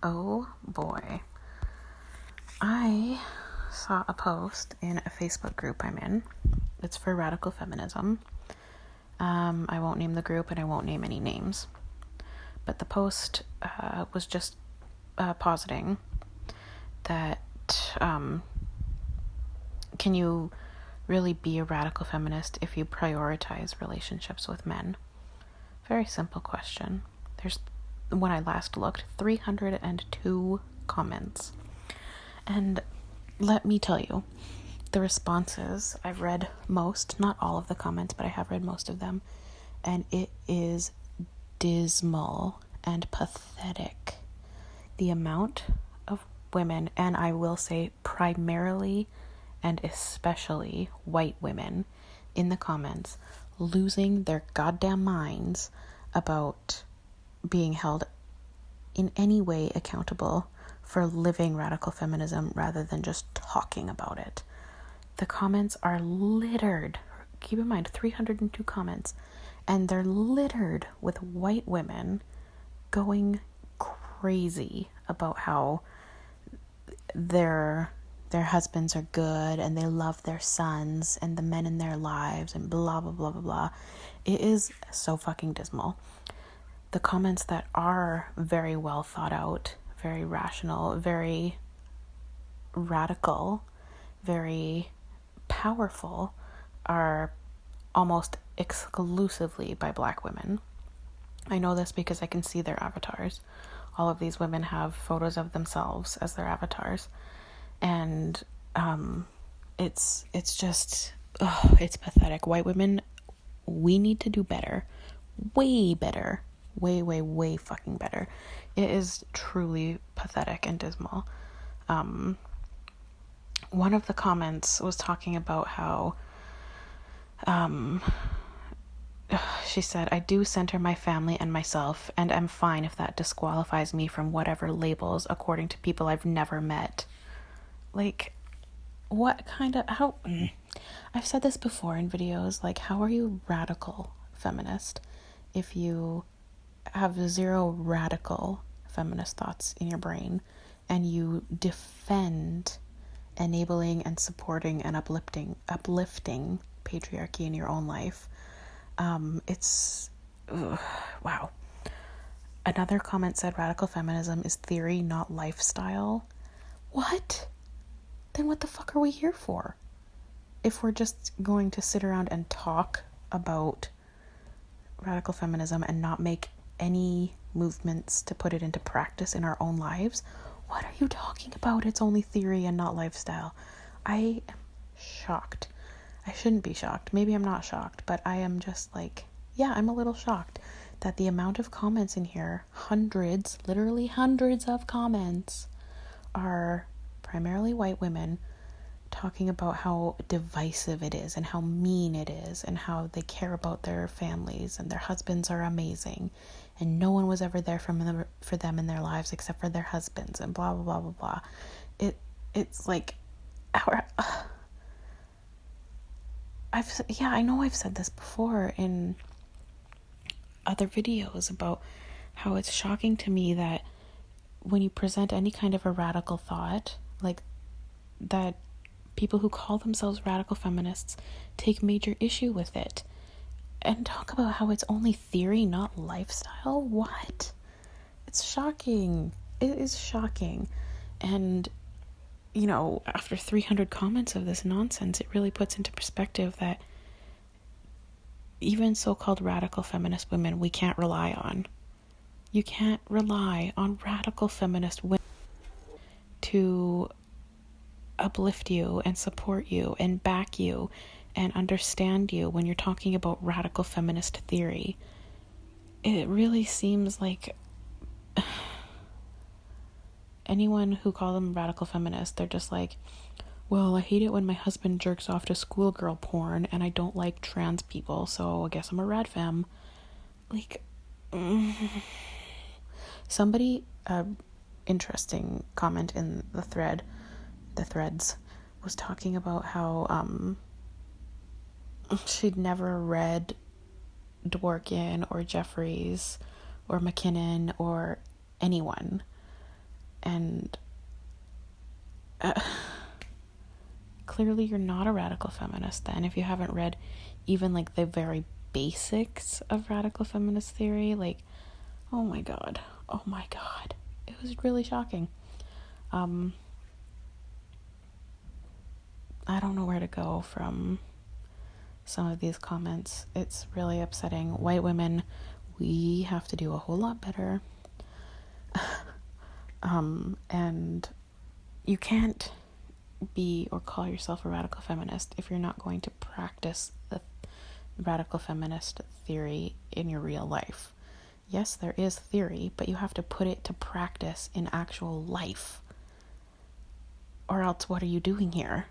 Oh boy. I saw a post in a Facebook group I'm in. It's for radical feminism. I won't name the group and I won't name any names. But the post was just positing that can you really be a radical feminist if you prioritize relationships with men? Very simple question. There's, when I last looked, 302 comments. And let me tell you, the responses, I've read most, not all of the comments, but I have read most of them, and it is dismal and pathetic. The amount of women, and I will say primarily and especially white women, in the comments, losing their goddamn minds about being held in any way accountable for living radical feminism rather than just talking about it. The comments are littered. Keep in mind, 302 comments, and they're littered with white women going crazy about how their husbands are good and they love their sons and the men in their lives and blah, blah, blah, blah, blah. It is so fucking dismal. The comments that are very well thought out, very rational, very radical, very powerful are almost exclusively by Black women. I know this because I can see their avatars. All of these women have photos of themselves as their avatars. And it's just, it's pathetic. White women, we need to do better. Way better. Way fucking better. It is truly pathetic and dismal. One of the comments was talking about how she said, I do center my family and myself, and I'm fine if that disqualifies me from whatever labels according to people I've never met. Like, what kind of, how, I've said this before in videos, like, how are you radical feminist if you have zero radical feminist thoughts in your brain and you defend enabling and supporting and uplifting patriarchy in your own life? Wow. Another comment said radical feminism is theory, not lifestyle. What? Then what the fuck are we here for? If we're just going to sit around and talk about radical feminism and not make any movements to put it into practice in our own lives, what are you talking about? It's only theory and not lifestyle. I am shocked. I shouldn't be shocked. Maybe I'm not shocked, but I am just like, yeah, I'm a little shocked that the amount of comments in here, hundreds, literally hundreds of comments, are primarily white women talking about how divisive it is and how mean it is and how they care about their families and their husbands are amazing and no one was ever there for them in their lives except for their husbands and blah, blah, blah, blah, blah. It's like, I know I've said this before in other videos about how it's shocking to me that when you present any kind of a radical thought, like that people who call themselves radical feminists take major issue with it and talk about how it's only theory, not lifestyle. What? It's shocking. It is shocking. And, you know, after 300 comments of this nonsense, it really puts into perspective that even so-called radical feminist women we can't rely on. You can't rely on radical feminist women to uplift you and support you and back you and understand you when you're talking about radical feminist theory. It really seems like anyone who calls them radical feminist, they're just like, well, I hate it when my husband jerks off to schoolgirl porn and I don't like trans people, so I guess I'm a rad femme. Like, somebody, interesting comment in the threads, was talking about how she'd never read Dworkin or Jeffries or McKinnon or anyone And clearly you're not a radical feminist then, if you haven't read even like the very basics of radical feminist theory. Like, oh my god, it was really shocking. I don't know where to go from some of these comments. It's really upsetting. White women, we have to do a whole lot better. And you can't be or call yourself a radical feminist if you're not going to practice the radical feminist theory in your real life. Yes, there is theory, but you have to put it to practice in actual life. Or else what are you doing here?